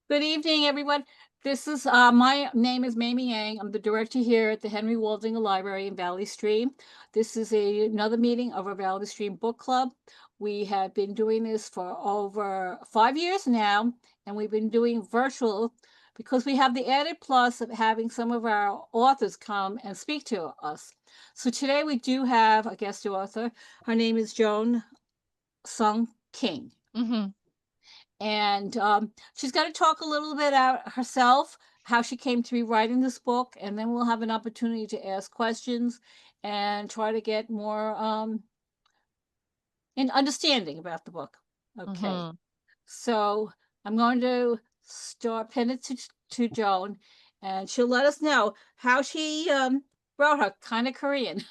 Good evening, everyone. This is my name is Mamie Yang. I'm the director here at the Henry Waldinger Library in Valley Stream. This is another meeting of our Valley Stream Book Club. We have been doing this for over 5 years now, and we've been doing virtual because we have the added plus of having some of our authors come and speak to us. So today we do have a guest author. Her name is Joan Sung King. Mhm. And she's going to talk a little bit about herself, how she came to be writing this book, and then we'll have an opportunity to ask questions and try to get more in understanding about the book. Okay, Mhm. so I'm going to start pin it to Joan, and she'll let us know how she wrote her kind of Korean.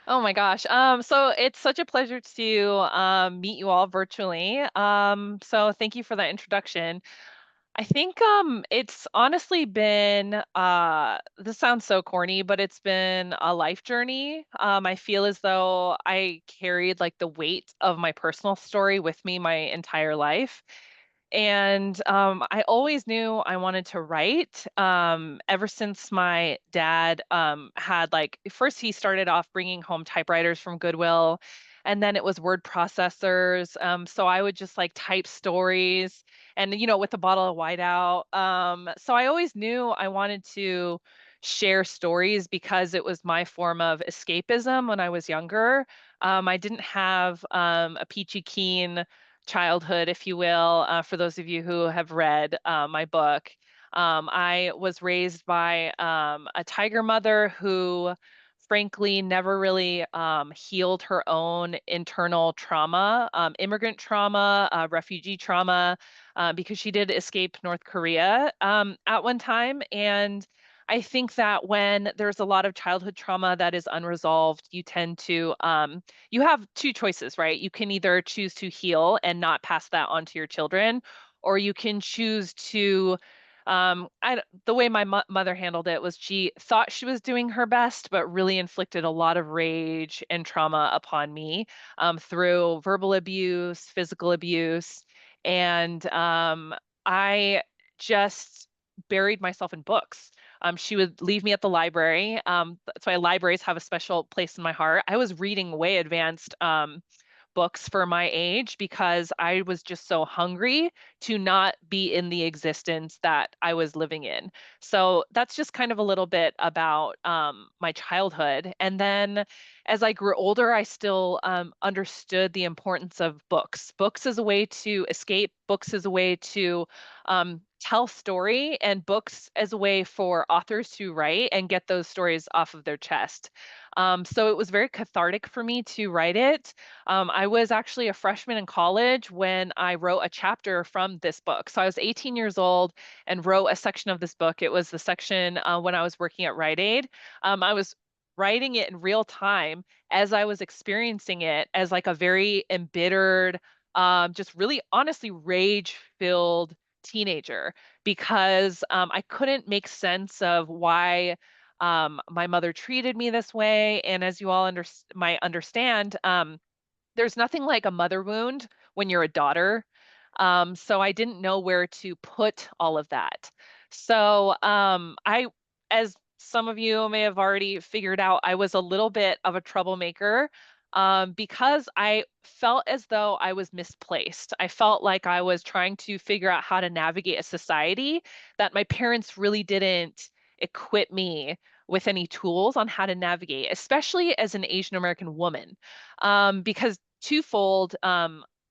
Oh my gosh. So it's such a pleasure to meet you all virtually. So thank you for that introduction. I think it's honestly been this sounds so corny, but it's been a life journey. I feel as though I carried like the weight of my personal story with me my entire life. And I always knew I wanted to write ever since my dad had like, first he started off bringing home typewriters from Goodwill, and then it was word processors. So I would just like type stories and, with a bottle of whiteout. So I always knew I wanted to share stories because it was my form of escapism when I was younger. I didn't have a peachy keen childhood, if you will, for those of you who have read my book. I was raised by a tiger mother who, frankly, never really healed her own internal trauma, immigrant trauma, refugee trauma, because she did escape North Korea at one time. And I think that when there's a lot of childhood trauma that is unresolved, you tend to you have two choices, right? You can either choose to heal and not pass that on to your children, or you can choose to the way my mother handled it was she thought she was doing her best, but really inflicted a lot of rage and trauma upon me through verbal abuse, physical abuse, and I just buried myself in books. She would leave me at the library. That's why libraries have a special place in my heart. I was reading way advanced books for my age because I was just so hungry to not be in the existence that I was living in. So that's just kind of a little bit about my childhood. And then as I grew older, I still understood the importance of books. Books as a way to escape, books as a way to tell story, and books as a way for authors to write and get those stories off of their chest. So it was very cathartic for me to write it. I was actually a freshman in college when I wrote a chapter from this book. So I was 18 years old and wrote a section of this book. It was the section when I was working at Rite Aid. I was writing it in real time as I was experiencing it as like a very embittered, just really honestly rage filled teenager because I couldn't make sense of why my mother treated me this way. And as you all might understand, there's nothing like a mother wound when you're a daughter. So I didn't know where to put all of that. So as some of you may have already figured out, I was a little bit of a troublemaker because I felt as though I was misplaced. I felt like I was trying to figure out how to navigate a society that my parents really didn't equip me with any tools on how to navigate, especially as an Asian American woman. Because twofold,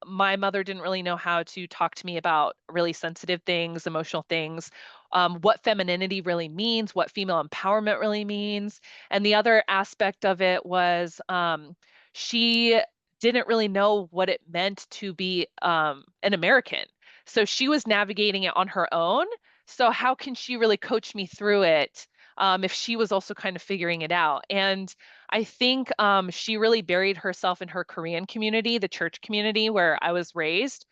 my mother didn't really know how to talk to me about really sensitive things, emotional things, what femininity really means, what female empowerment really means. And the other aspect of it was she didn't really know what it meant to be an American. So she was navigating it on her own. So, how can she really coach me through it if she was also kind of figuring it out? And I think she really buried herself in her Korean community, the church community where I was raised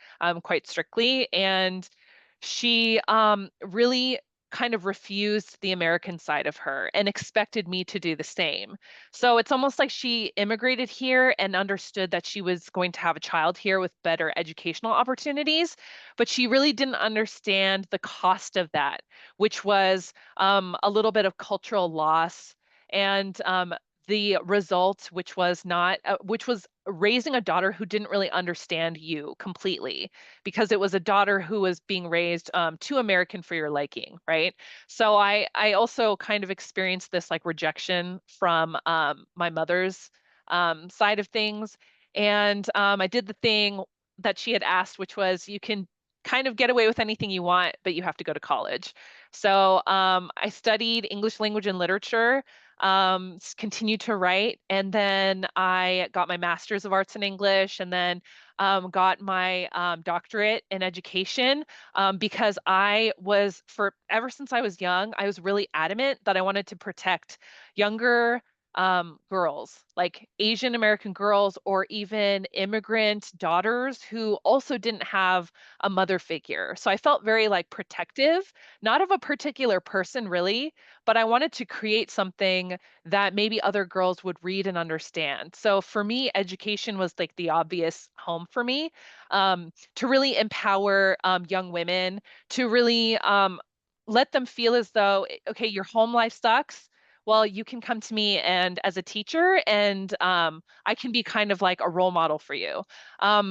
quite strictly. And she really kind of refused the American side of her and expected me to do the same. So it's almost like she immigrated here and understood that she was going to have a child here with better educational opportunities, but she really didn't understand the cost of that, which was a little bit of cultural loss and the result, which was not, which was raising a daughter who didn't really understand you completely, because it was a daughter who was being raised too American for your liking, right? So I also kind of experienced this like rejection from my mother's side of things, and I did the thing that she had asked, which was you can kind of get away with anything you want, but you have to go to college. So I studied English language and literature, continued to write, and then I got my master's of arts in English, and then got my doctorate in education because I was, for ever since I was young, I was really adamant that I wanted to protect younger girls, like Asian American girls or even immigrant daughters who also didn't have a mother figure. So I felt very like protective, not of a particular person really, but I wanted to create something that maybe other girls would read and understand. So for me, education was like the obvious home for me, to really empower young women, to really let them feel as though, okay, your home life sucks. Well, you can come to me and as a teacher, and I can be kind of like a role model for you.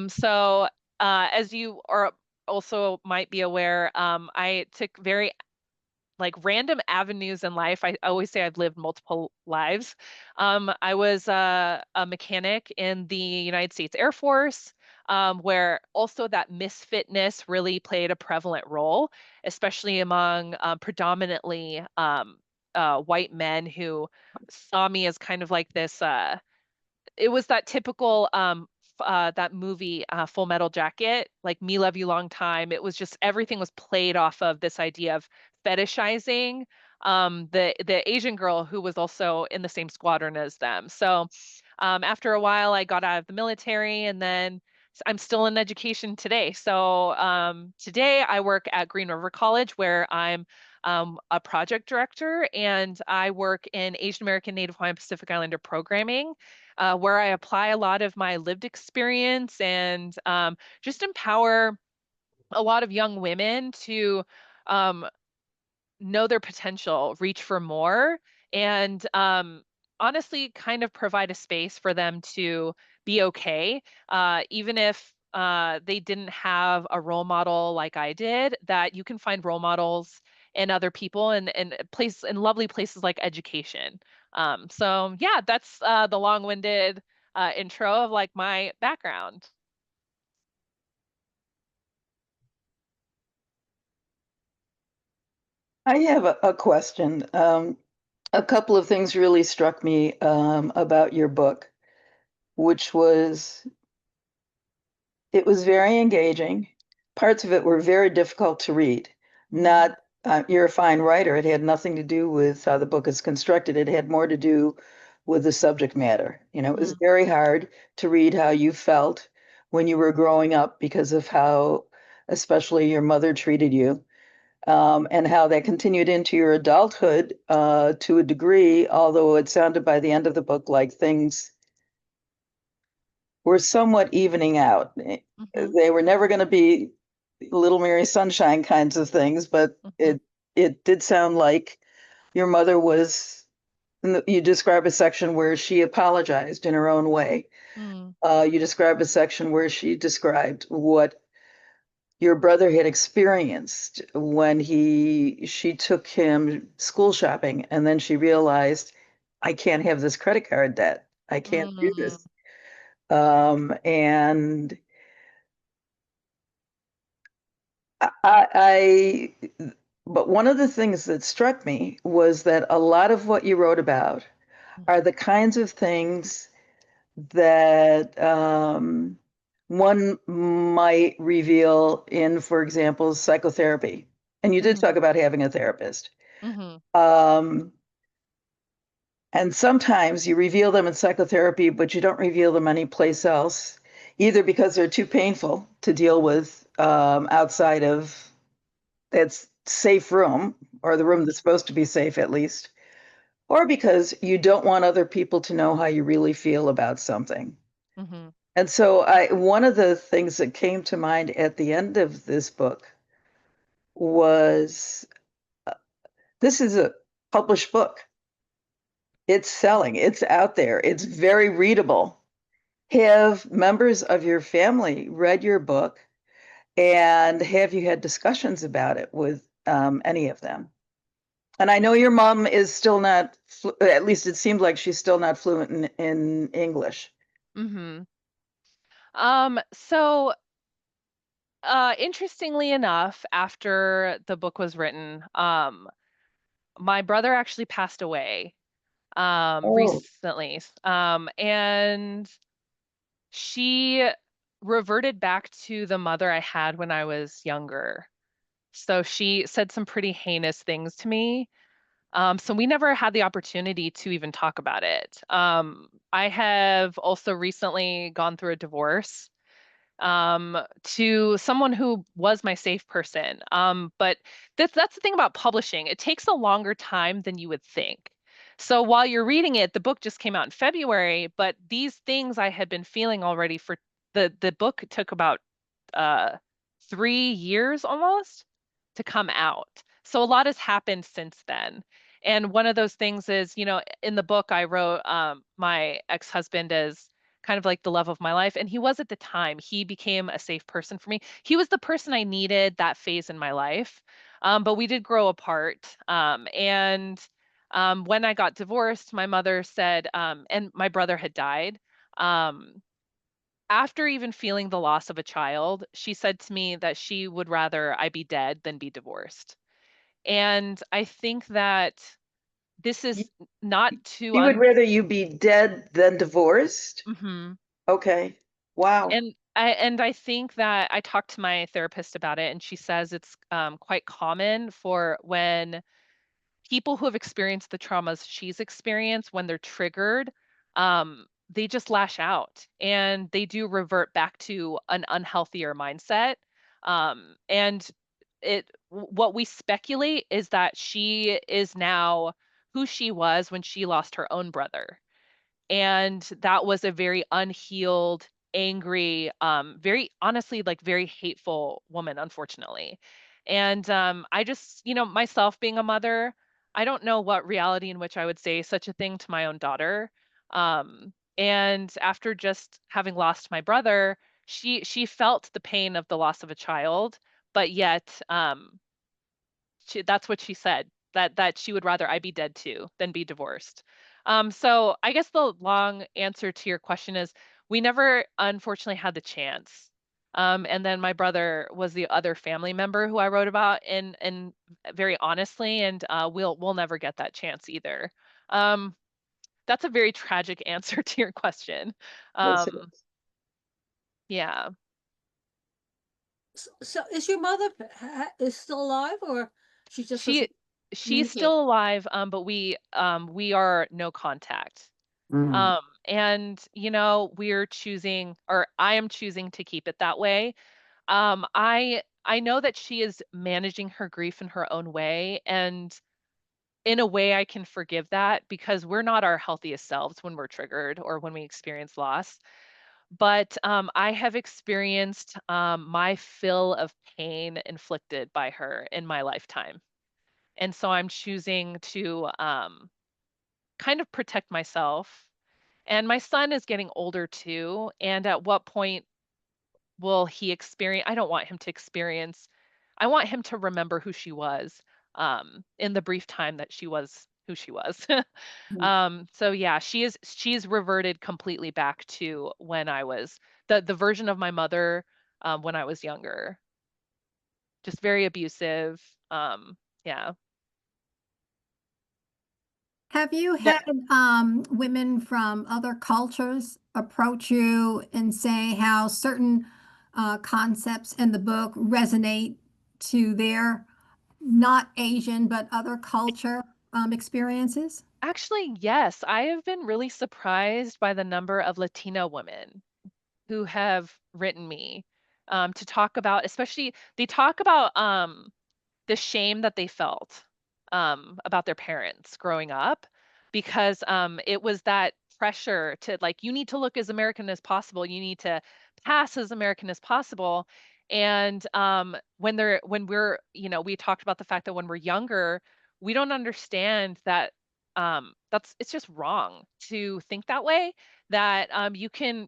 So as you are also might be aware, I took very like random avenues in life. I always say I've lived multiple lives. I was a mechanic in the United States Air Force, where also that misfitness really played a prevalent role, especially among predominantly white men who saw me as kind of like this. It was that typical that movie Full Metal Jacket, like Me Love You Long Time. It was just everything was played off of this idea of fetishizing the Asian girl who was also in the same squadron as them. So after a while, I got out of the military, and then I'm still in education today. So today I work at Green River College, where I'm a project director, and I work in Asian American Native Hawaiian Pacific Islander programming, where I apply a lot of my lived experience and just empower a lot of young women to um, know their potential, reach for more, and honestly kind of provide a space for them to be okay, even if they didn't have a role model like I did, that you can find role models in other people and place in lovely places like education. So yeah, that's the long-winded intro of like my background. I have a question. A couple of things really struck me about your book, which was it was very engaging. Parts of it were very difficult to read. Mm, Not, you're a fine writer. It had nothing to do with how the book is constructed. It had more to do with the subject matter. You know, it was mm, very hard to read how you felt when you were growing up because of how, especially your mother treated you, and how that continued into your adulthood to a degree, although it sounded by the end of the book like things were somewhat evening out. mhm, They were never going to be Little Mary Sunshine kinds of things, but mhm, it did sound like your mother was. You describe a section where she apologized in her own way. mm, You describe a section where she described what your brother had experienced when she took him school shopping, and then she realized, I can't have this credit card debt. I can't do mm, this. And I, but one of the things that struck me was that a lot of what you wrote about are the kinds of things that one might reveal in, for example, psychotherapy. And you did mhm, talk about having a therapist. mhm, Um, and sometimes you reveal them in psychotherapy, but you don't reveal them anyplace else, either because they're too painful to deal with outside of that's safe room, or the room that's supposed to be safe at least, or because you don't want other people to know how you really feel about something. Mm-hmm. And so one of the things that came to mind at the end of this book was this is a published book. It's selling, it's out there, it's very readable. Have members of your family read your book, and have you had discussions about it with any of them? And I know your mom is still not, at least it seemed like she's still not fluent in English. Mm-hmm. So interestingly enough, after the book was written, my brother actually passed away Oh, recently. And she reverted back to the mother I had when I was younger. So she said some pretty heinous things to me. So we never had the opportunity to even talk about it. I have also recently gone through a divorce to someone who was my safe person. But that's the thing about publishing. It takes a longer time than you would think. So while you're reading it, the book just came out in February, but these things I had been feeling already for the book took about 3 years almost to come out. So a lot has happened since then. And one of those things is, in the book I wrote my ex-husband as kind of like the love of my life. And he was at the time. He became a safe person for me. He was the person I needed that phase in my life. But we did grow apart. And when I got divorced, my mother said, and my brother had died. Um, After even feeling the loss of a child, she said to me that she would rather I be dead than be divorced. And I think that this you, is not too you would rather you be dead than divorced? Mhm. Okay. Wow. And I think that I talked to my therapist about it, and she says it's quite common for when people who have experienced the traumas she's experienced, when they're triggered, they just lash out and they do revert back to an unhealthier mindset. And what we speculate is that she is now who she was when she lost her own brother, and that was a very unhealed, angry, very honestly, like very hateful woman, unfortunately. And I just, myself being a mother, I don't know what reality in which I would say such a thing to my own daughter. And after just having lost my brother, she felt the pain of the loss of a child, but yet that's what she said, that she would rather I be dead too than be divorced. So I guess the long answer to your question is we never unfortunately had the chance. And then my brother was the other family member who I wrote about, and very honestly, and we'll never get that chance either. Um, that's a very tragic answer to your question. Yes, it Um, is. yeah. So is your mother is still alive, or she just She doesn't she's communicate? still alive, but we are no contact. Mm. And we're choosing, or I am choosing to keep it that way. I know that she is managing her grief in her own way, and in a way I can forgive that because we're not our healthiest selves when we're triggered or when we experience loss. But I have experienced my fill of pain inflicted by her in my lifetime. And so I'm choosing to kind of protect myself. And my son is getting older too. And at what point will he experience? I don't want him to experience, I want him to remember who she was in the brief time that she was who she was. So yeah, she's reverted completely back to when I was the version of my mother when I was younger. Just very abusive. Yeah. Have you Yeah. had women from other cultures approach you and say how certain concepts in the book resonate to their not Asian but other culture experiences? Actually, yes. I have been really surprised by the number of Latina women who have written me to talk about, especially they talk about the shame that they felt about their parents growing up, because it was that pressure to, like, you need to look as American as possible, you need to pass as American as possible. And when we're, we talked about the fact that when we're younger, we don't understand that it's just wrong to think that way, that you can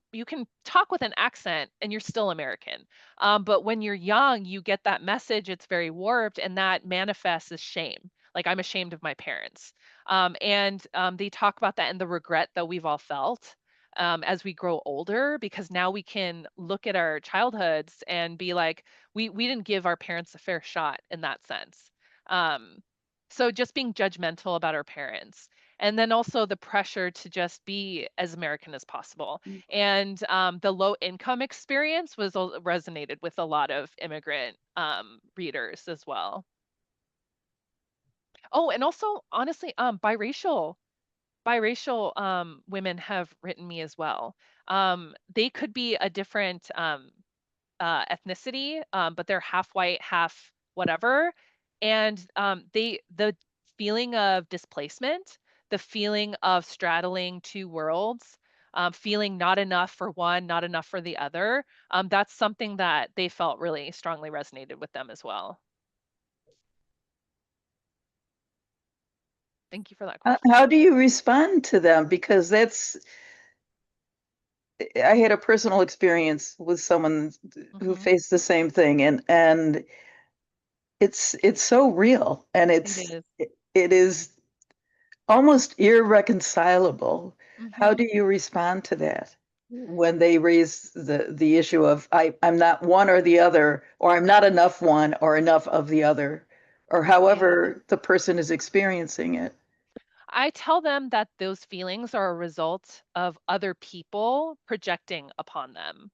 talk with an accent and you're still American. But when you're young, you get that message, it's very warped, and that manifests as shame. Like, I'm ashamed of my parents. And they talk about that and the regret that we've all felt as we grow older, because now we can look at our childhoods and be like, we didn't give our parents a fair shot in that sense. Um, so just being judgmental about our parents. And then also the pressure to just be as American as possible. And the low income experience resonated with a lot of immigrant readers as well. Oh, and also, honestly, biracial women have written me as well. They could be a different ethnicity, but they're half white, half whatever. And the feeling of displacement, the feeling of straddling two worlds, feeling not enough for one, not enough for the other, that's something that they felt really strongly resonated with them as well. Thank you for that question. How do you respond to them? Because I had a personal experience with someone who Mhm. faced the same thing, and it's so real, and It is. it is almost irreconcilable. How Mhm. do you respond to that when they raise the issue of I'm not one or the other, or I'm not enough one or enough of the other, or Yeah. however the person is experiencing it? I tell them that those feelings are a result of other people projecting upon them.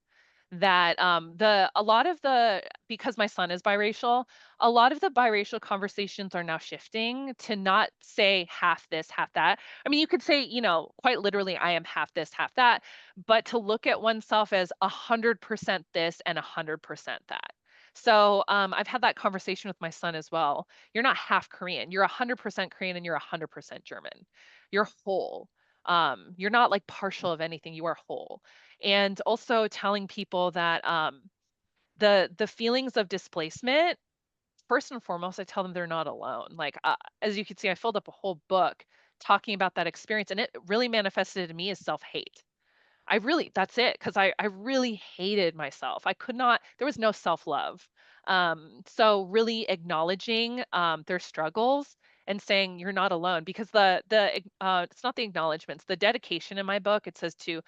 That a lot of the because my son is biracial, a lot of the biracial conversations are now shifting to not say half this, half that. I mean, you could say, quite literally, I am half this, half that, but to look at oneself as 100% this and 100% that. So I've had that conversation with my son as well. You're not half Korean. You're 100% Korean and you're 100% German. You're whole. You're not like partial of anything. You are whole. And also telling people that the feelings of displacement, first and foremost, I tell them they're not alone. Like, as you can see, I filled up a whole book talking about that experience, and it really manifested in me as self-hate. That's it, because I really hated myself. I could not, there was no self-love. So really acknowledging their struggles and saying you're not alone, because it's not the acknowledgments, the dedication in my book, it says to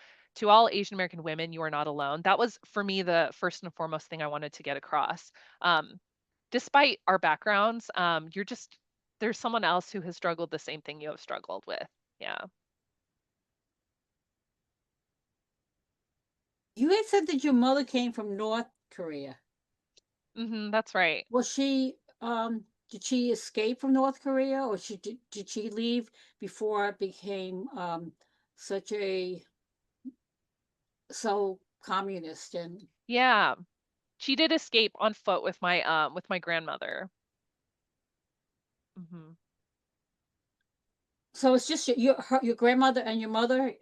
all Asian American women, you are not alone. That was for me the first and foremost thing I wanted to get across. Despite our backgrounds, there's someone else who has struggled the same thing you have struggled with. Yeah. You had said that your mother came from North Korea. That's right. Was she did she escape from North Korea, or did she leave before it became such a so communist? And Yeah. She did escape on foot with my grandmother. Hmm. so it's just your grandmother and your mother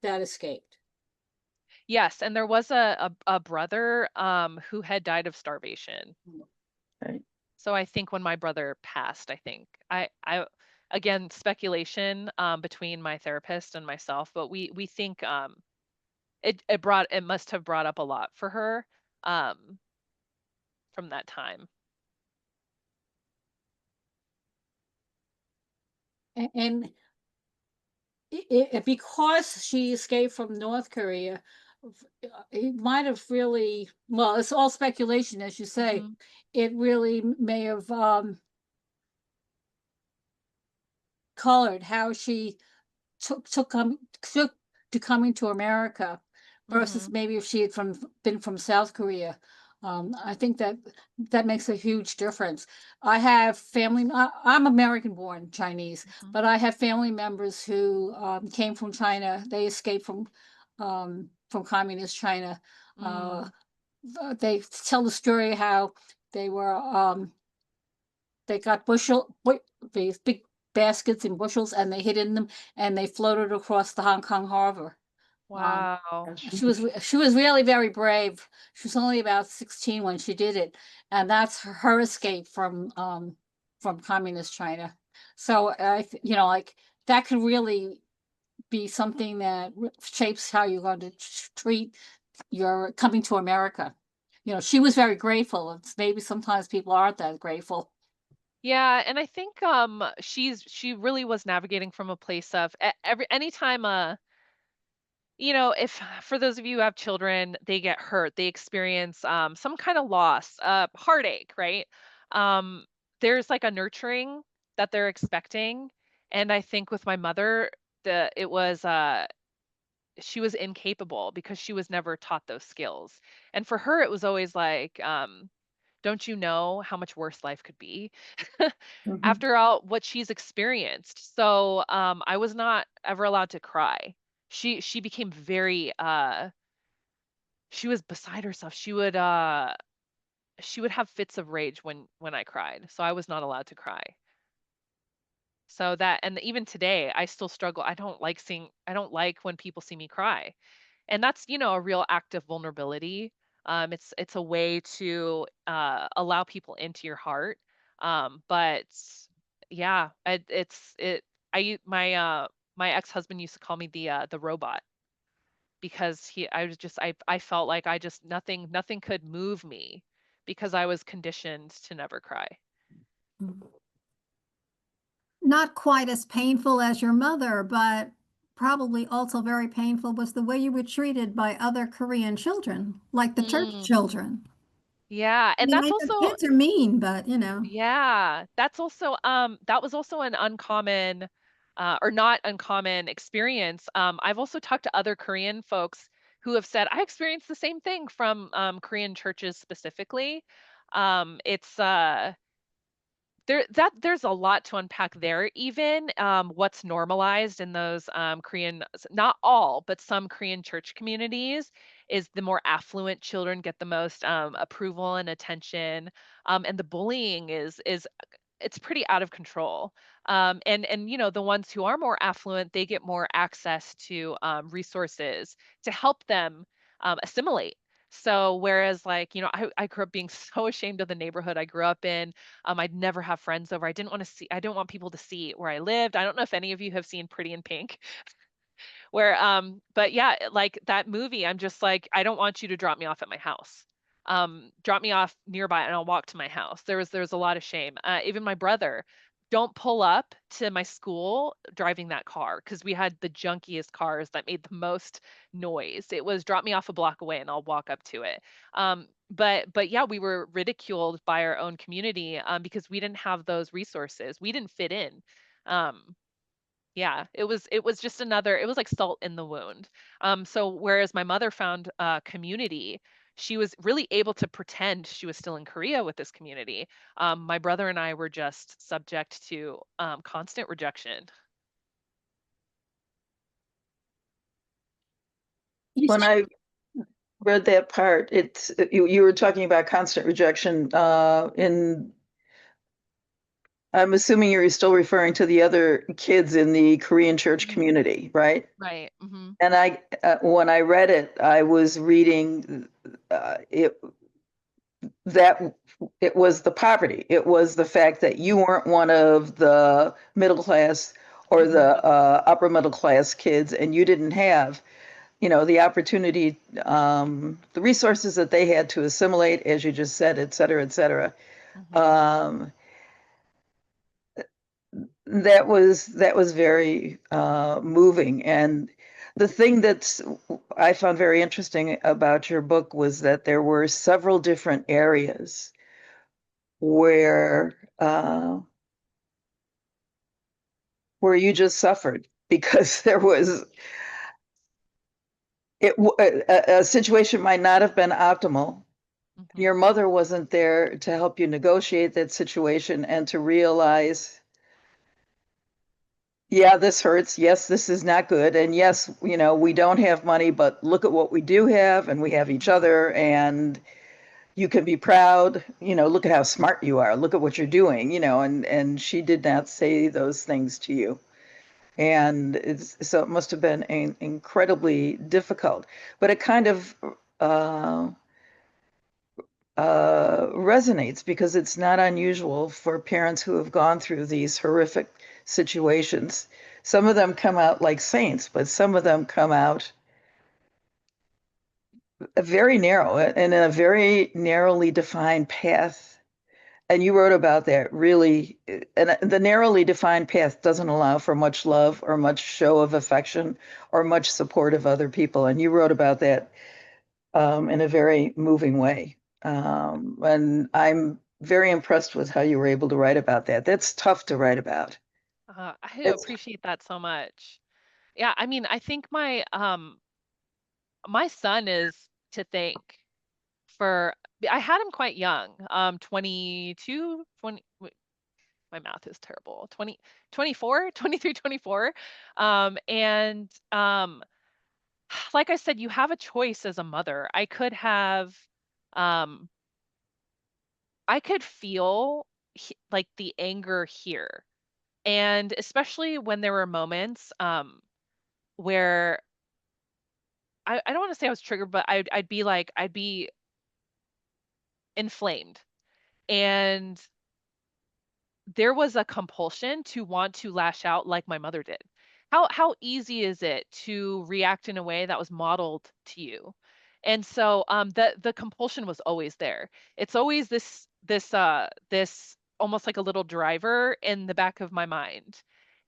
that escaped. Yes, and there was a brother who had died of starvation. Right. So I think when my brother passed, I think I again, speculation between my therapist and myself, but we think it must have brought up a lot for her um from that time. And because she escaped from North Korea, it might have really, well, it's all speculation, as you say. Hmm. It really may have colored how she took to coming to America versus Hmm. maybe if she had been from South Korea. I think that makes a huge difference. I have family. I'm American born Chinese, Hmm. but I have family members who came from China. They escaped from communist China. Uh, Mm. they tell the story how they were they got these big baskets and bushels, and they hid in them, and they floated across the Hong Kong harbor. Wow. She was really very brave. She was only about 16 when she did it, and that's her escape from communist China. So like that could really be something that shapes how you're going to treat your coming to America. She was very grateful. It's maybe sometimes people aren't that grateful. Yeah, and I think she really was navigating from a place of anytime if for those of you who have children, they get hurt, they experience some kind of loss, heartache, right? Um, there's like a nurturing that they're expecting. And I think with my mother, it was she was incapable because she was never taught those skills. And for her, it was always like, don't you know how much worse life could be Mhm. after all what she's experienced? So I was not ever allowed to cry. She became very she was beside herself. She would have fits of rage when I cried. So I was not allowed to cry. So that, and even today I still struggle. I don't like when people see me cry. And that's, a real act of vulnerability. It's a way to allow people into your heart. But yeah, my ex-husband used to call me the robot because I felt like I just nothing could move me because I was conditioned to never cry. Not quite as painful as your mother, but probably also very painful was the way you were treated by other Korean children, like the church Mm, children. yeah, I and mean, that's I know also kids are mean, but you know. Yeah, that's also that was also an uncommon or not uncommon experience. I've also talked to other Korean folks who have said I experienced the same thing from Korean churches specifically. It's there's a lot to unpack there even what's normalized in those not all but some Korean church communities is the more affluent children get the most approval and attention, and the bullying is it's pretty out of control. And the ones who are more affluent, they get more access to resources to help them assimilate. So whereas like, I grew up being so ashamed of the neighborhood I grew up in. I'd never have friends over. I didn't want people to see where I lived. I don't know if any of you have seen Pretty in Pink, where but yeah, like that movie, I'm just like, I don't want you to drop me off at my house. Drop me off nearby and I'll walk to my house. There was a lot of shame. Even my brother, don't pull up to my school driving that car because we had the junkiest cars that made the most noise. It was drop me off a block away and I'll walk up to it. But yeah, we were ridiculed by our own community because we didn't have those resources. We didn't fit in. Um, yeah, it was just another, it was like salt in the wound. So whereas my mother found community, she was really able to pretend she was still in Korea with this community. My brother and I were just subject to constant rejection. You When said I read that part, you were talking about constant rejection in I'm assuming you're still referring to the other kids in the Korean church Mhm. community, right? Right. Hmm. And when I read it, I was reading it that it was the poverty. It was the fact that you weren't one of the middle class or the upper middle class kids, and you didn't have, the opportunity, the resources that they had to assimilate, as you just said, et cetera, et cetera. Hmm. Um, that was very moving. And the thing that's I found very interesting about your book was that there were several different areas where where you just suffered because there was a situation might not have been optimal. Hmm. Your mother wasn't there to help you negotiate that situation and to realize, yeah, this hurts. Yes, this is not good. And yes, we don't have money, but look at what we do have, and we have each other. And, you can be proud, look at how smart you are, look at what you're doing, and she did not say those things to you. And so it must have been incredibly difficult, but it kind of resonates because it's not unusual for parents who have gone through these horrific situations. Some of them come out like saints, but some of them come out very narrow and in a very narrowly defined path. And you wrote about that really, and the narrowly defined path doesn't allow for much love or much show of affection or much support of other people. And you wrote about that in a very moving way. And I'm very impressed with how you were able to write about that. That's tough to write about. I It's appreciate that so much. Yeah, I mean, I think my son is to thank for I had him quite young, 22, 20, my math is terrible. 20, 24, 23, 24. And like I said, you have a choice as a mother. Um, I could feel like the anger here. And especially when there were moments where I don't want to say I was triggered, but I'd be inflamed. And there was a compulsion to want to lash out like my mother did. How easy is it to react in a way that was modeled to you? And so the compulsion was always there. It's always this almost like a little driver in the back of my mind.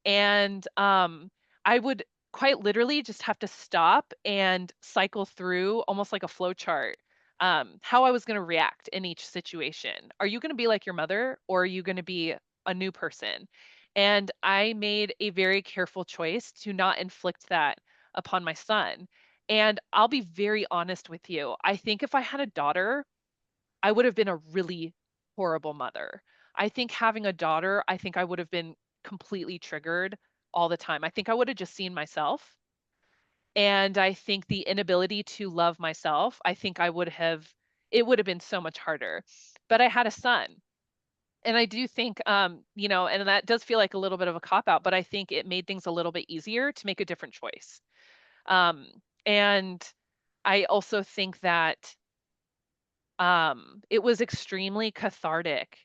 And I would quite literally just have to stop and cycle through almost like a flow chart how I was going to react in each situation. Are you going to be like your mother, or are you going to be a new person? And I made a very careful choice to not inflict that upon my son. And I'll be very honest with you. I think if I had a daughter, I would have been a really horrible mother. I think having a daughter, I think I would have been completely triggered all the time. I think I would have just seen myself. And I think the inability to love myself, it would have been so much harder. But I had a son, and I do think, and that does feel like a little bit of a cop out, but I think it made things a little bit easier to make a different choice. Um, and I also think that it was extremely cathartic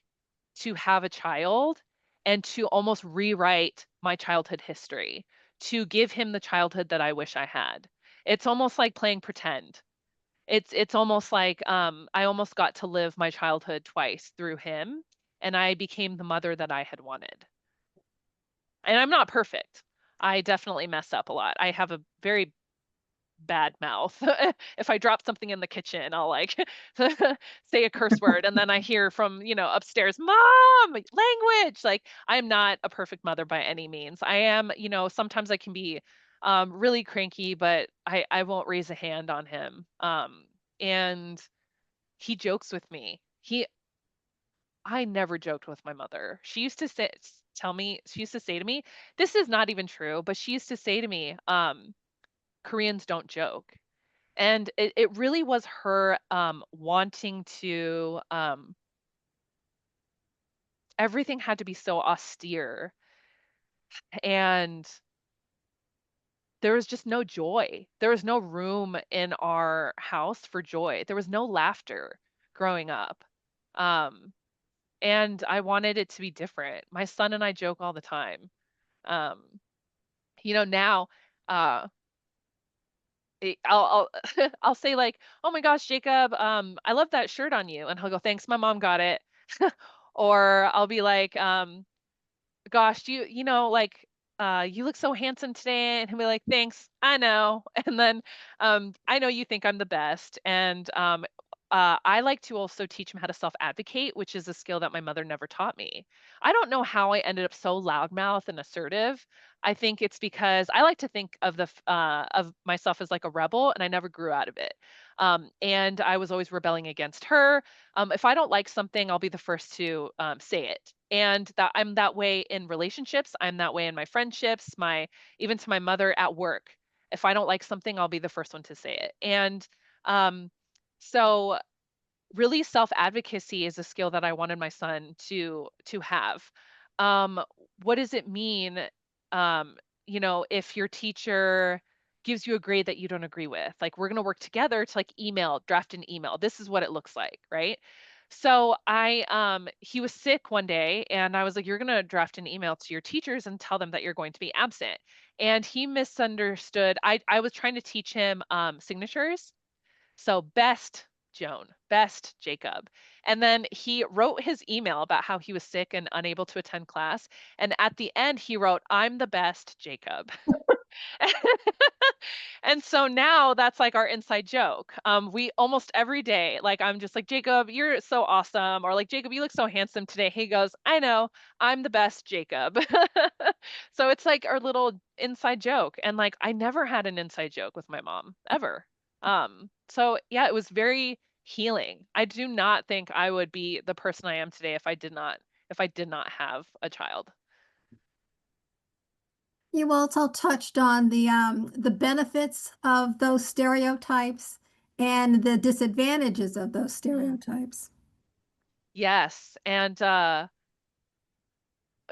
to have a child and to almost rewrite my childhood history, to give him the childhood that I wish I had. It's almost like playing pretend. It's almost like I almost got to live my childhood twice through him, and I became the mother that I had wanted. And I'm not perfect. I definitely mess up a lot. I have a very bad mouth. If I drop something in the kitchen, I'll like say a curse word, and then I hear from, upstairs, "Mom, language." Like, I'm not a perfect mother by any means. I am, sometimes I can be really cranky, but I won't raise a hand on him. And he jokes with me. I never joked with my mother. She used to say to me, this is not even true, but she used to say to me, Koreans don't joke. And it really was her wanting to, everything had to be so austere. And there was just no joy. There was no room in our house for joy. There was no laughter growing up. Um, and I wanted it to be different. My son and I joke all the time. Um, now, uh, I'll I'll say like, "Oh my gosh, Jacob, I love that shirt on you," and he'll go, "Thanks, my mom got it." Or I'll be like, "Gosh, like, you look so handsome today," and he'll be like, "Thanks, I know." And then, I know you think I'm the best, and I like to also teach him how to self-advocate, which is a skill that my mother never taught me. I don't know how I ended up so loudmouth and assertive. I think it's because I like to think of myself as like a rebel, and I never grew out of it. And I was always rebelling against her. If I don't like something, I'll be the first to say it. And that I'm that way in relationships. I'm that way in my friendships, even to my mother at work. If I don't like something, I'll be the first one to say it. And um, so really self-advocacy is a skill that I wanted my son to have. Um, what does it mean, um, if your teacher gives you a grade that you don't agree with? Like, we're going to work together to like draft an email. This is what it looks like, right? So he was sick one day and I was like, you're going to draft an email to your teachers and tell them that you're going to be absent. And he misunderstood. I was trying to teach him signatures. So best Joan, best Jacob. And then he wrote his email about how he was sick and unable to attend class. And at the end, he wrote, I'm the best Jacob. And so now that's like our inside joke. We almost every day, like I'm just like, Jacob, you're so awesome. Or like, Jacob, you look so handsome today. He goes, I know, I'm the best Jacob. So it's like our little inside joke. And like, I never had an inside joke with my mom ever. So yeah, it was very healing. I do not think I would be the person I am today if I did not have a child. You also touched on the benefits of those stereotypes and the disadvantages of those stereotypes. Yes. And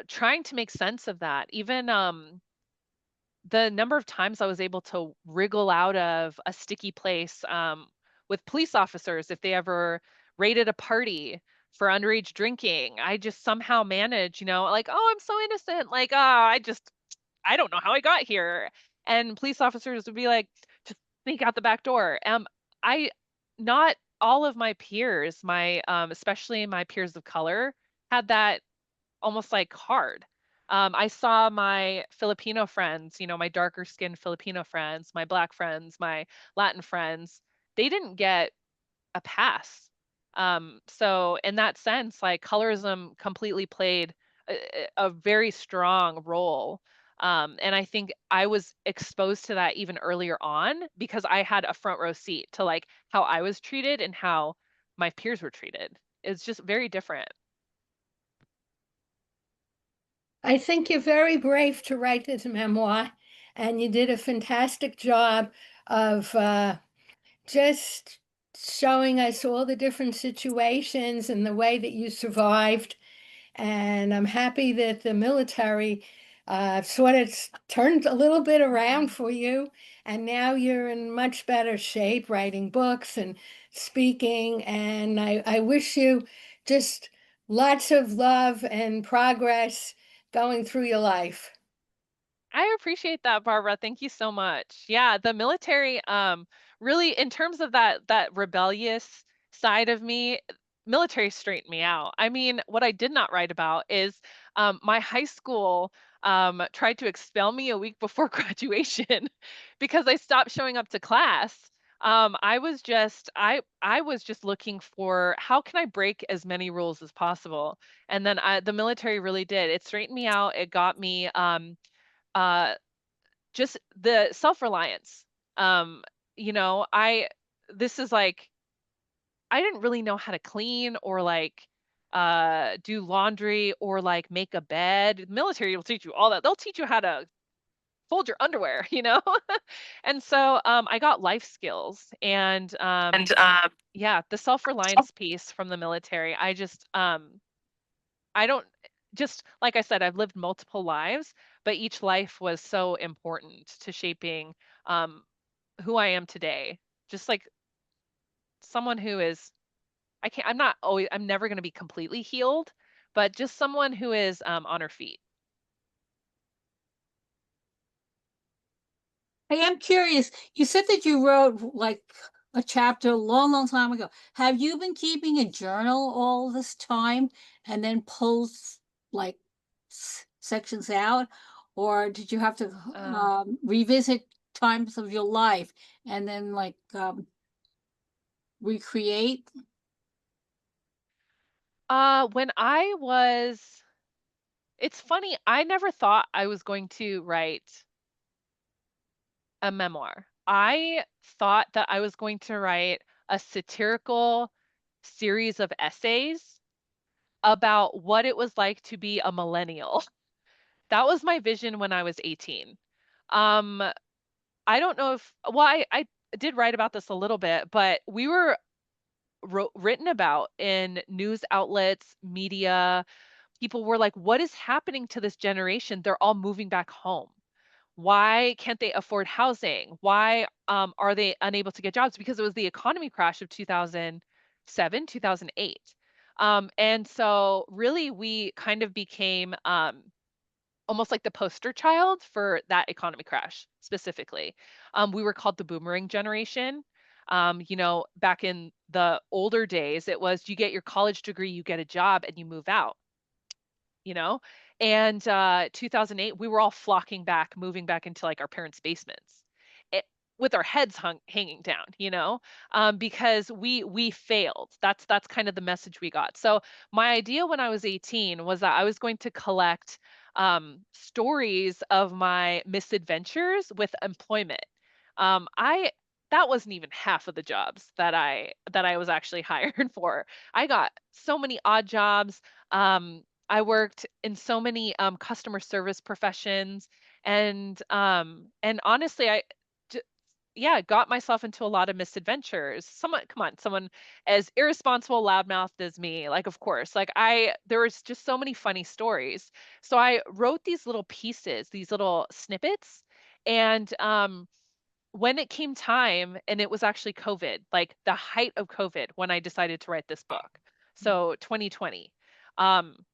trying to make sense of that. Even the number of times I was able to wriggle out of a sticky place with police officers if they ever raided a party for underage drinking. I just somehow managed, like, oh, I'm so innocent. Like, I don't know how I got here. And police officers would be like, just sneak out the back door. I, not all of my peers, especially my peers of color, had that almost like hard. I saw my Filipino friends, my darker skinned Filipino friends, my Black friends, my Latin friends, they didn't get a pass. So in that sense, like colorism completely played a very strong role. And I think I was exposed to that even earlier on because I had a front row seat to like how I was treated and how my peers were treated. It's just very different. I think you're very brave to write this memoir, and you did a fantastic job of just showing us all the different situations and the way that you survived. And I'm happy that the military sort of turned a little bit around for you. And now you're in much better shape writing books and speaking. And I wish you just lots of love and progress going through your life. I appreciate that, Barbara. Thank you so much. Yeah, the military, really, in terms of that rebellious side of me, military straightened me out. I mean, what I did not write about is my high school tried to expel me a week before graduation because I stopped showing up to class. I was just looking for how can I break as many rules as possible, and then the military really did. It straightened me out. It got me. Uh, just the self-reliance. Um, this is like, I didn't really know how to clean or like do laundry or like make a bed. The military will teach you all that. They'll teach you how to fold your underwear, And so I got life skills and yeah, the self-reliance piece from the military. I don't, just like I said, I've lived multiple lives, but each life was so important to shaping um, who I am today. Just like someone who is, I'm never going to be completely healed, but just someone who is on her feet. I am curious. You said that you wrote like a chapter a long, long time ago. Have you been keeping a journal all this time and then pulled like sections out? Or did you have to revisit times of your life and then like recreate? When it's funny, I never thought I was going to write a memoir. I thought that I was going to write a satirical series of essays about what it was like to be a millennial. That was my vision when I was 18. Um, I don't know if, well, I did write about this a little bit, but we were written about in news outlets, media. People were like, what is happening to this generation? They're all moving back home. Why can't they afford housing? Why are they unable to get jobs? Because it was the economy crash of 2007, 2008. And so really we kind of became almost like the poster child for that economy crash specifically. We were called the boomerang generation. Back in the older days, it was you get your college degree, you get a job, and you move out. you know? And 2008, we were all flocking back, moving back into like our parents' basements. It, with our heads hanging down, because we failed. That's kind of the message we got. So my idea when I was 18 was that I was going to collect stories of my misadventures with employment. I That wasn't even half of the jobs that I was actually hired for. I got so many odd jobs. I worked in so many customer service professions, and honestly, j- yeah, got myself into a lot of misadventures. Someone as irresponsible, loudmouthed as me, like of course, like there was just so many funny stories. So I wrote these little pieces, these little snippets, and when it came time, and it was actually COVID, like the height of COVID, when I decided to write this book. So 2020. Um,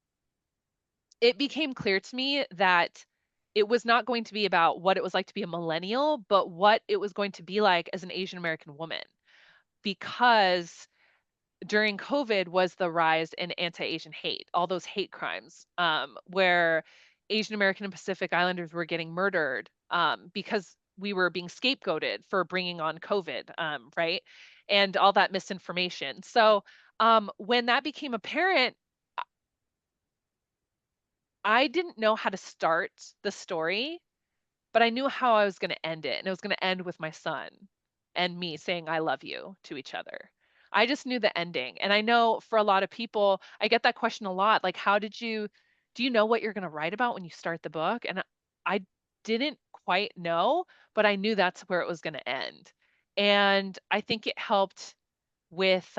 it became clear to me that it was not going to be about what it was like to be a millennial, but what it was going to be like as an Asian American woman. Because during COVID was the rise in anti-Asian hate, all those hate crimes, where Asian American and Pacific Islanders were getting murdered because we were being scapegoated for bringing on COVID, right? And all that misinformation. So when that became apparent, I didn't know how to start the story, but I knew how I was going to end it. And it was going to end with my son and me saying, I love you to each other. I just knew the ending. And I know for a lot of people, I get that question a lot. Like, do you know what you're going to write about when you start the book? And I didn't quite know, but I knew that's where it was going to end. And I think it helped with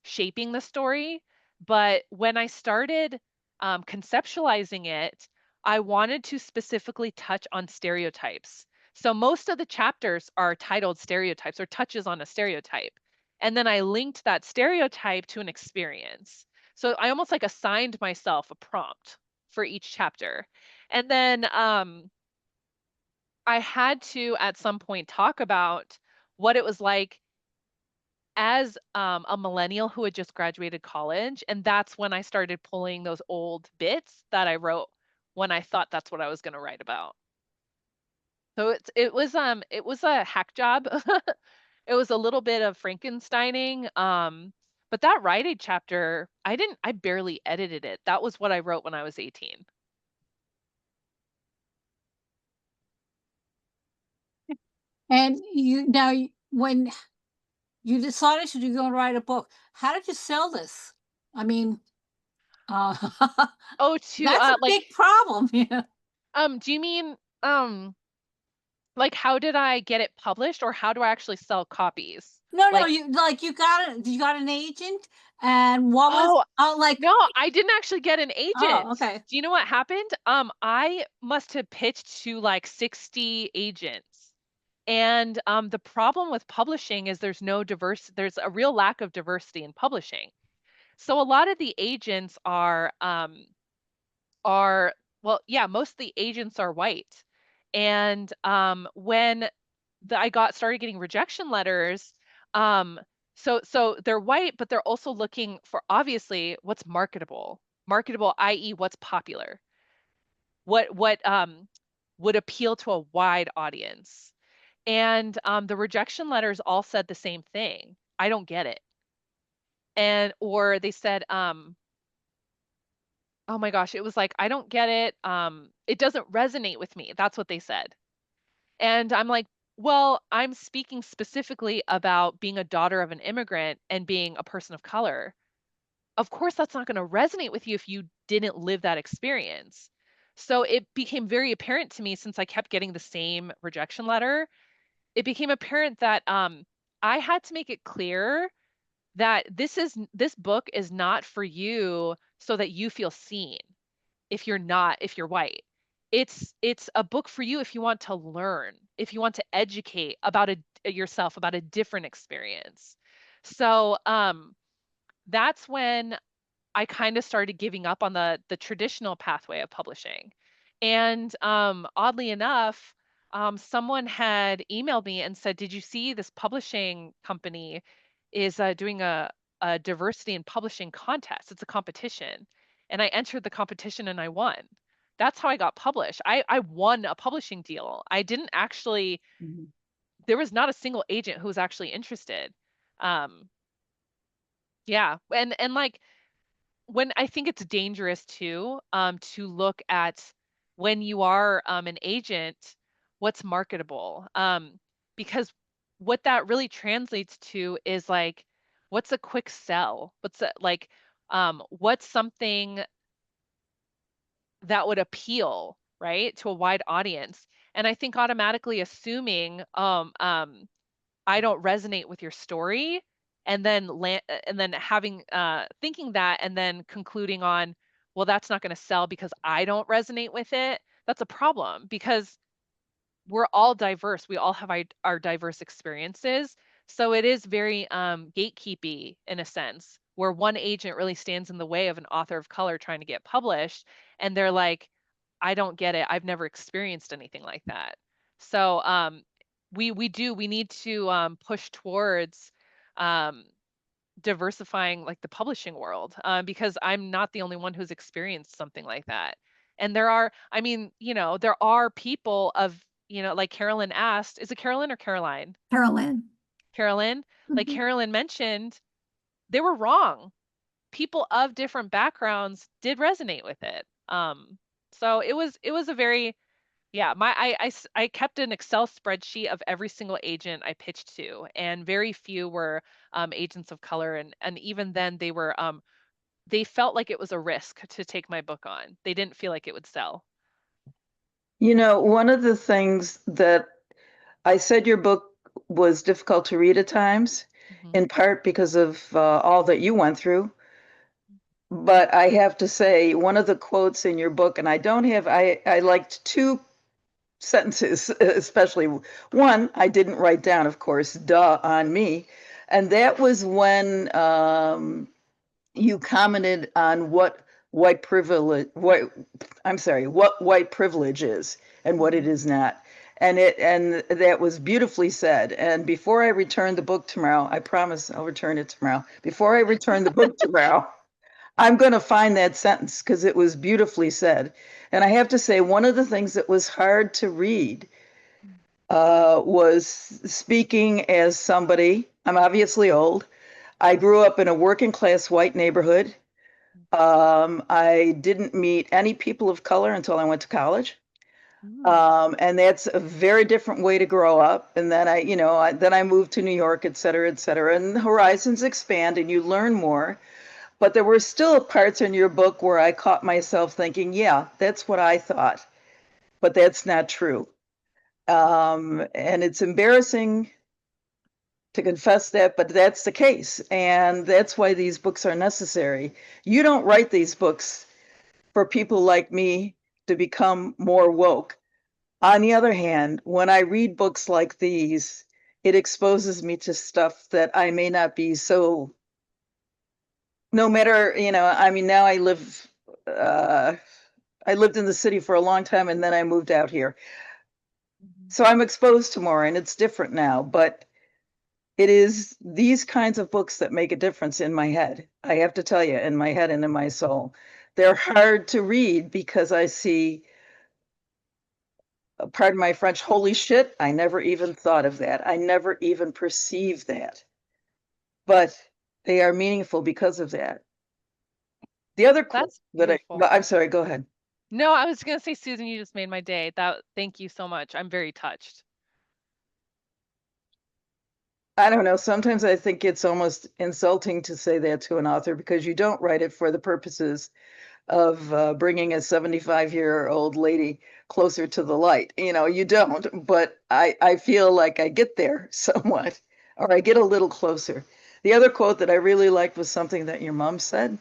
shaping the story. But when I started conceptualizing it, I wanted to specifically touch on stereotypes. So most of the chapters are titled stereotypes or touches on a stereotype. And then I linked that stereotype to an experience. So I almost like assigned myself a prompt for each chapter. And then I had to at some point talk about what it was like as a millennial who had just graduated college. And that's when I started pulling those old bits that I wrote when I thought that's what I was going to write about. So it was a hack job. It was a little bit of Frankensteining. But that Rite Aid chapter, I barely edited it. That was what I wrote when I was 18. And when you decided to go and write a book, how did you sell this? I mean, uh, Oh, that's a big problem. Yeah. Do you mean like how did I get it published, or how do I actually sell copies? No, Like, you got an agent, and what was like? no, I didn't actually get an agent. Oh, okay. Do you know what happened? I must have pitched to like 60 agents. And the problem with publishing is there's a real lack of diversity in publishing. So a lot of the agents are well, yeah, most of the agents are white. And when I started getting rejection letters, um, so they're white, but they're also looking for obviously what's marketable. Marketable, i.e., what's popular. What would appeal to a wide audience. And the rejection letters all said the same thing. I don't get it. Or they said, oh my gosh, it was like, I don't get it. It doesn't resonate with me. That's what they said. And I'm like, well, I'm speaking specifically about being a daughter of an immigrant and being a person of color. Of course, that's not going to resonate with you if you didn't live that experience. So it became very apparent to me, since I kept getting the same rejection letter, it became apparent that I had to make it clear that this book is not for you so that you feel seen if you're white. It's a book for you if you want to learn, if you want to educate about yourself about a different experience. So that's when I kind of started giving up on the traditional pathway of publishing. And oddly enough, someone had emailed me and said, "Did you see this publishing company is doing a diversity in publishing contest? It's a competition." And I entered the competition and I won. That's how I got published. I won a publishing deal. I didn't actually, Mhm. there was not a single agent who was actually interested. Um, yeah. And like, when I think it's dangerous too, to look at when you are an agent, what's marketable. Because what that really translates to is like, what's a quick sell? What's something that would appeal, right, to a wide audience? And I think automatically assuming I don't resonate with your story, and then having thinking that and then concluding on, well, that's not going to sell because I don't resonate with it. That's a problem because we're all diverse. We all have our diverse experiences. So it is very gatekeepy in a sense, where one agent really stands in the way of an author of color trying to get published. And they're like, I don't get it. I've never experienced anything like that. So we need to push towards um, diversifying like the publishing world, because I'm not the only one who's experienced something like that. And there are, I mean, there are people of, like Carolyn asked, is it Carolyn or Caroline? Carolyn. Carolyn, like Mhm. Carolyn mentioned, they were wrong. People of different backgrounds did resonate with it. So it was a very, yeah, I kept an Excel spreadsheet of every single agent I pitched to, and very few were agents of color, and even then they felt like it was a risk to take my book on. They didn't feel like it would sell. One of the things that I said your book was difficult to read at times, Mhm. in part because of all that you went through. But I have to say, one of the quotes in your book, and I liked two sentences, especially one I didn't write down, of course, duh on me. And that was when you commented on what white privilege is and what it is not. And that was beautifully said. And before I return the book tomorrow, I promise I'll return it tomorrow. Before I return the book tomorrow, I'm going to find that sentence because it was beautifully said. And I have to say, one of the things that was hard to read was speaking as somebody, I'm obviously old. I grew up in a working class white neighborhood. I didn't meet any people of color until I went to college. Mm. And that's a very different way to grow up. And then then I moved to New York, et cetera, et cetera. And the horizons expand and you learn more. But there were still parts in your book where I caught myself thinking, yeah, that's what I thought, but that's not true. And it's embarrassing to confess that, but that's the case. And that's why these books are necessary. You don't write these books for people like me to become more woke. On the other hand, when I read books like these, it exposes me to stuff that I may not be so, no matter, I mean, now I lived in the city for a long time and then I moved out here. Mhm. So I'm exposed to more and it's different now, but it is these kinds of books that make a difference in my head. I have to tell you, in my head and in my soul. They're hard to read because I see, pardon my French, holy shit, I never even thought of that. I never even perceived that. But they are meaningful because of that. The other quote That's that beautiful. I'm sorry, go ahead. No, I was gonna say, Susan, you just made my day. Thank you so much. I'm very touched. I don't know. Sometimes I think it's almost insulting to say that to an author because you don't write it for the purposes of bringing a 75-year-old lady closer to the light. You don't, but I feel like I get there somewhat, or I get a little closer. The other quote that I really liked was something that your mom said,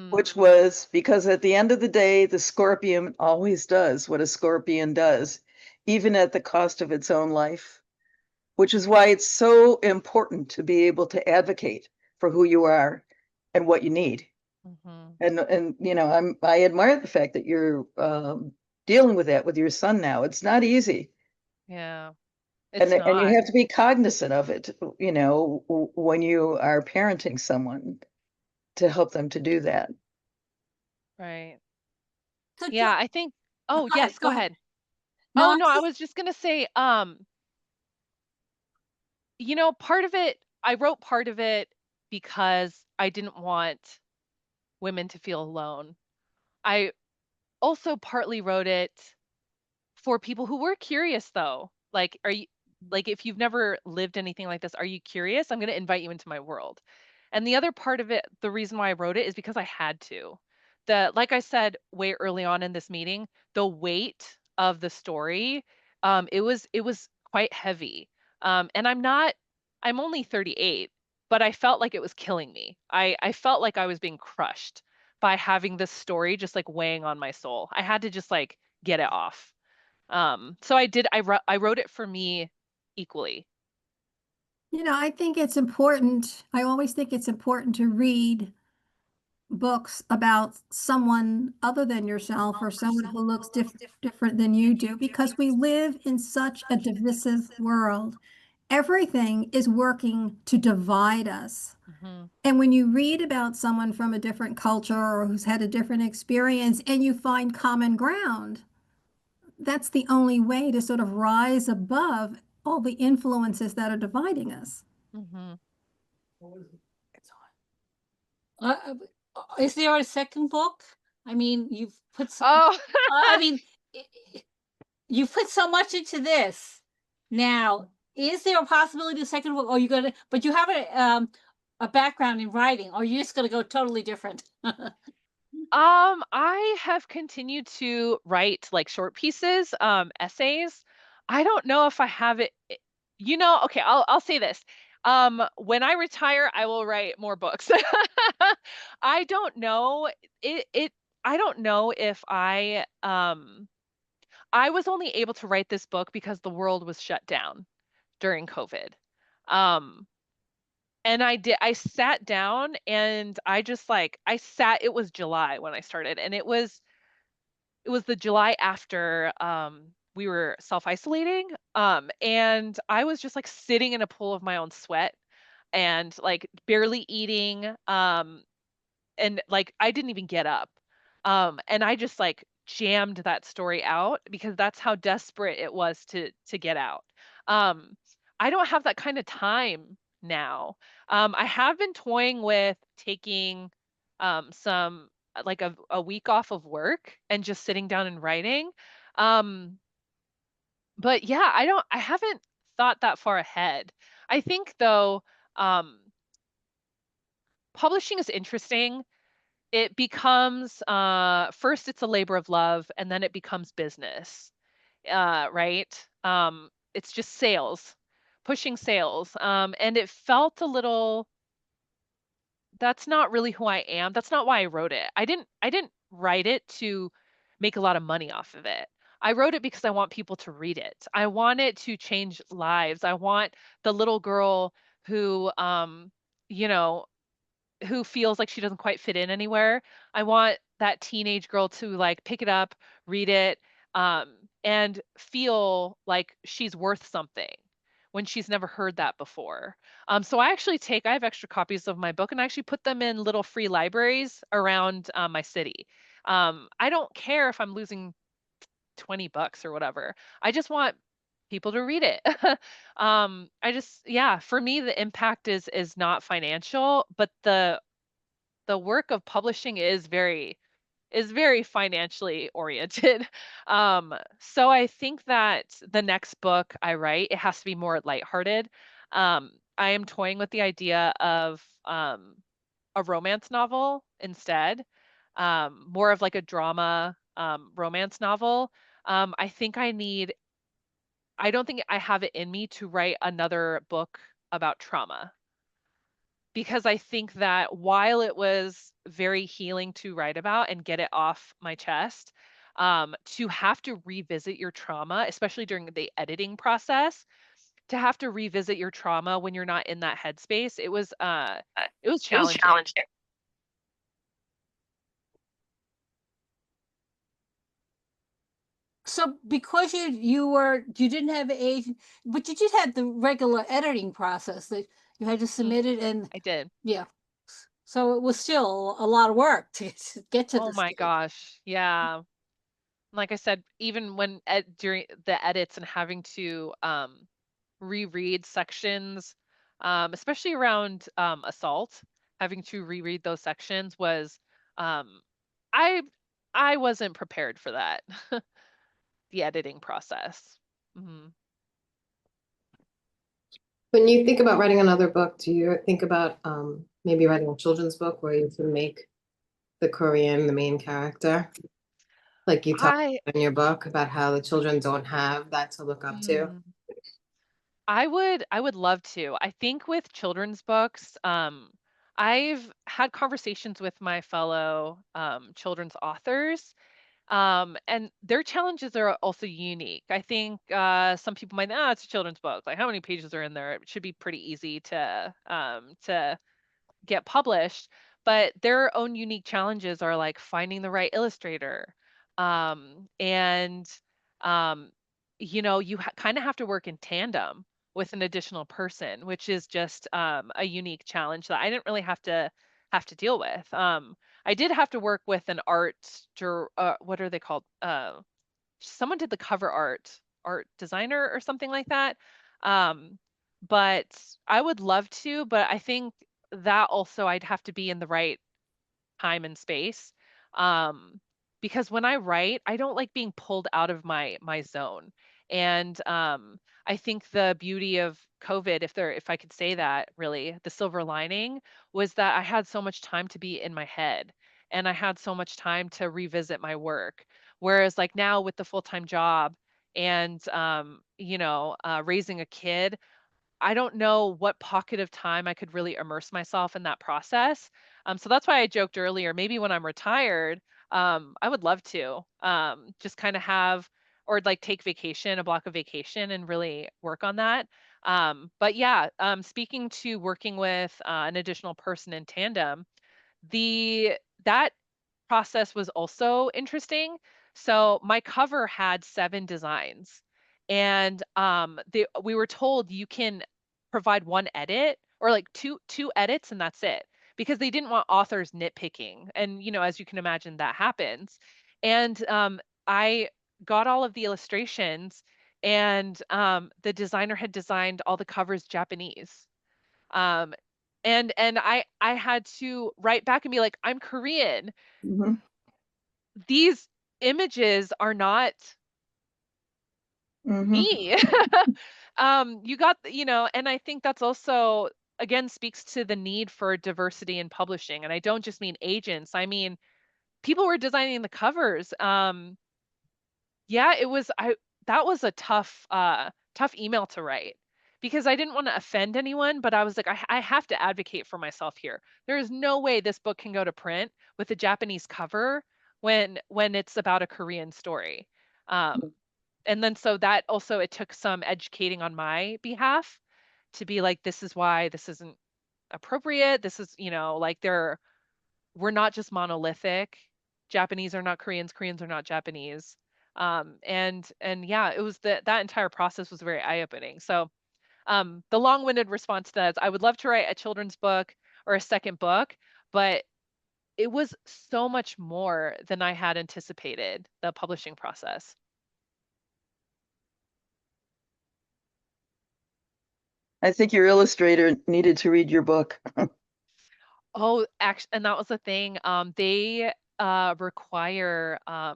which was, because at the end of the day, the scorpion always does what a scorpion does, even at the cost of its own life, which is why it's so important to be able to advocate for who you are and what you need. And you know, I admire the fact that you're dealing with that with your son now. It's not easy. Yeah, And it's and you not. have to be cognizant of it, you know, when you are parenting someone, to help them to do that. Right. So, Yeah, I think, oh, go ahead, yes, go go ahead. ahead. No, Oh, I no, I just, was just gonna say, you know, part of it, I wrote part of it because I didn't want women to feel alone. I also partly wrote it for people who were curious though. Like, are you, like, if you've never lived anything like this, are you curious? I'm going to invite you into my world. And the other part of it, the reason why I wrote it is because I had to. Like I said way early on in this meeting, the weight of the story, it was quite heavy. And I'm only 38, but I felt like it was killing me. I felt like I was being crushed by having this story just like weighing on my soul. I had to just like get it off. So I wrote it for me equally. You know, I think it's important. I always think it's important to read books about someone other than yourself or someone who looks different than you do, because we live in such a divisive world. Everything is working to divide us. Hmm. And when you read about someone from a different culture or who's had a different experience and you find common ground, that's the only way to sort of rise above all the influences that are dividing us. Hmm. is there a second book? I mean, you've put some, Oh, I mean, you put so much into this. Now, is there a possibility of a second book? Or you gonna, but you have a background in writing, or you're just gonna go totally different? I have continued to write like short pieces, essays. I don't know if I have it. You know, okay, I'll say this. When I retire, I will write more books. I don't know. It I don't know if I was only able to write this book because the world was shut down during COVID. Um, and I sat down and I just like, it was July when I started, and it was the July after we were self-isolating. And I was just like sitting in a pool of my own sweat and like barely eating. And like I didn't even get up. And I just like jammed that story out because that's how desperate it was to get out. Um, I don't have that kind of time now. I have been toying with taking some like a week off of work and just sitting down and writing. Um, but yeah, I haven't thought that far ahead. I think though, um, publishing is interesting. It becomes first it's a labor of love and then it becomes business, right? It's just sales, pushing sales. And it felt a little, that's not really who I am. That's not why I wrote it. I didn't write it to make a lot of money off of it. I wrote it because I want people to read it. I want it to change lives. I want the little girl who you know who feels like she doesn't quite fit in anywhere. I want that teenage girl to like pick it up, read it, and feel like she's worth something when she's never heard that before. So I have extra copies of my book and I actually put them in little free libraries around my city. I don't care if I'm losing 20 bucks or whatever. I just want people to read it. Yeah, for me the impact is not financial, but the work of publishing is very financially oriented. So I think that the next book I write, it has to be more lighthearted. I am toying with the idea of a romance novel instead, more of like a drama romance novel. I think I don't think I have it in me to write another book about trauma. because I think that while it was very healing to write about and get it off my chest, to have to revisit your trauma, especially during the editing process, to have to revisit your trauma when you're not in that headspace, it was It was challenging. challenging. So because you didn't have age, but you did have the regular editing process that you had to submit it, and I did. yeah. So it was still a lot of work to get to Oh this my stage. gosh. Yeah. Like I said, even when during the edits and having to reread sections, especially around assault, having to reread those sections was um, I I wasn't prepared for that, the editing process. Mhm. When you think about writing another book, do you think about maybe writing a children's book where you can make the Korean the main character? Like you talk I in your book about how the children don't have that to look up to. mm, I would love to. I think with children's books, I've had conversations with my fellow children's authors, and their challenges are also unique. I think some people might, it's a children's book. Like, how many pages are in there? It should be pretty easy to get published, but their own unique challenges are like finding the right illustrator. And um, you kind of have to work in tandem with an additional person, which is just a unique challenge that I didn't really have to deal with. I did have to work with an what are they called? Someone did the cover art designer or something like that. Um, but I would love to, but I think that also I'd have to be in the right time and space. Um, because when I write, I don't like being pulled out of my zone. And I think the beauty of COVID, if I could say that really, the silver lining was that I had so much time to be in my head and I had so much time to revisit my work. Whereas like now with the full-time job and raising a kid, I don't know what pocket of time I could really immerse myself in that process. So that's why I joked earlier, maybe when I'm retired, I would love to just kind of have or like take vacation, a block of vacation and really work on that. But yeah, speaking to working with an additional person in tandem, that process was also interesting. So my cover had 7 designs, and we were told you can provide one edit or like two edits and that's it, because they didn't want authors nitpicking. And as you can imagine, that happens. And I got all of the illustrations, and the designer had designed all the covers Japanese. Um, and I had to write back and be like, I'm Korean. Mhm. These images are not Mhm. me. You got, and I think that's also again speaks to the need for diversity in publishing. And I don't just mean agents. I mean people were designing the covers. Yeah, that was a tough email to write because I didn't want to offend anyone, but I was like, I have to advocate for myself here. There is no way this book can go to print with a Japanese cover when it's about a Korean story. And then so that also it took some educating on my behalf to be like, this is why this isn't appropriate. This is, like we're not just monolithic. Japanese are not Koreans, Koreans are not Japanese. And yeah, it was that entire process was very eye-opening. So the long-winded response to that is I would love to write a children's book or a second book, but it was so much more than I had anticipated, the publishing process. I think your illustrator needed to read your book. Oh, actually, and that was the thing. They require a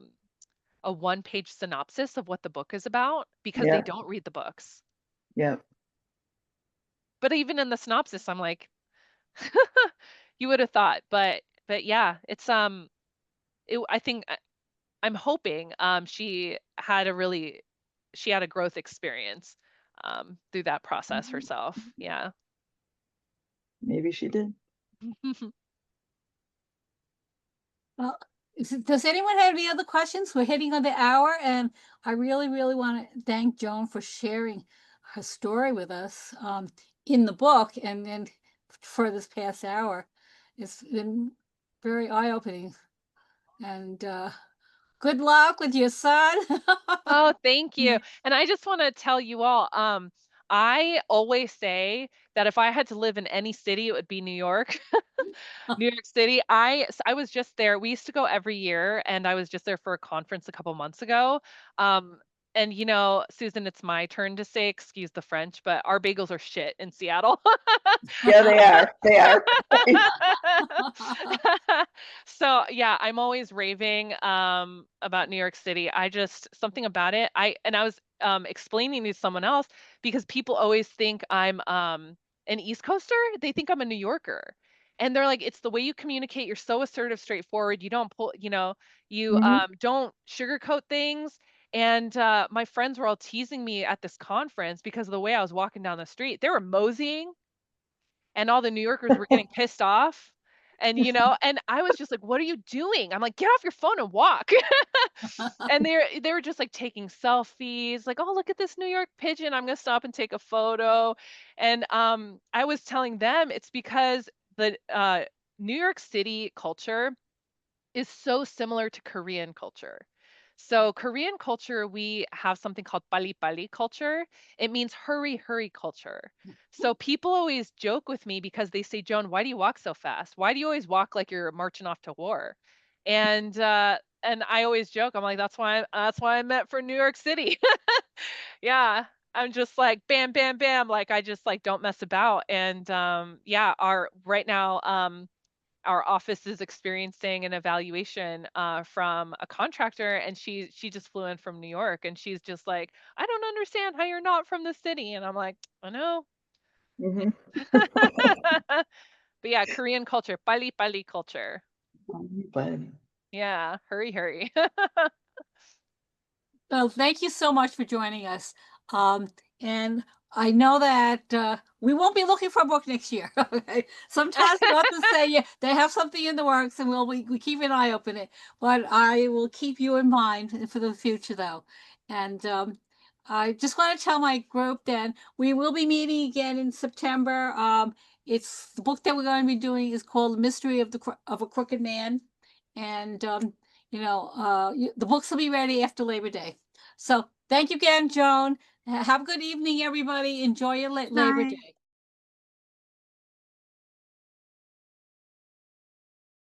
one-page synopsis of what the book is about because they Yeah, don't read the books. yeah. But even in the synopsis, I'm like, you would have thought. But yeah, I think I'm hoping she had a growth experience through that process herself. Yeah. Maybe she did. Well, does anyone have any other questions? We're hitting on the hour, and I really, really want to thank Joan for sharing her story with us in the book and then for this past hour. It's been very eye-opening. And good luck with your son. Oh, thank you. And I just want to tell you all, I always say that if I had to live in any city, it would be New York. New York City. I was just there. We used to go every year, and I was just there for a conference a couple months ago. And Susan, it's my turn to say, excuse the French, but our bagels are shit in Seattle. Yeah, they are. They are. So yeah, I'm always raving about New York City. I just something about it. I was explaining to someone else because people always think I'm an East Coaster. They think I'm a New Yorker. And they're like, it's the way you communicate. You're so assertive, straightforward. You don't pull, you Mhm. don't sugarcoat things. And my friends were all teasing me at this conference because of the way I was walking down the street. They were moseying and all the New Yorkers were getting pissed off. And I was just like, what are you doing? I'm like, get off your phone and walk. And they were just like taking selfies, like, oh, look at this New York pigeon. I'm gonna stop and take a photo. And I was telling them it's because the New York City culture is so similar to Korean culture. So Korean culture, we have something called pali pali culture. It means hurry, hurry culture. So people always joke with me because they say, Joan, why do you walk so fast? Why do you always walk like you're marching off to war? And I always joke, I'm like, that's why I'm meant for New York City. Yeah. I'm just like bam, bam, bam. Like I just like don't mess about. And yeah, our right now, our office is experiencing an evaluation from a contractor, and she just flew in from New York, and she's just like, I don't understand how you're not from the city. And I'm like, I know. Mhm. But yeah, Korean culture, pali pali culture. But Yeah, hurry, hurry. Well, thank you so much for joining us. And I know that we won't be looking for a book next year. Okay? Sometimes the authors say yeah, they have something in the works, and we keep an eye open it. But I will keep you in mind for the future, though. And I just want to tell my group that we will be meeting again in September. It's the book that we're going to be doing is called "The Mystery of a Crooked Man," and the books will be ready after Labor Day. So thank you again, Joan. Have a good evening, everybody. Enjoy your Labor Bye. Day.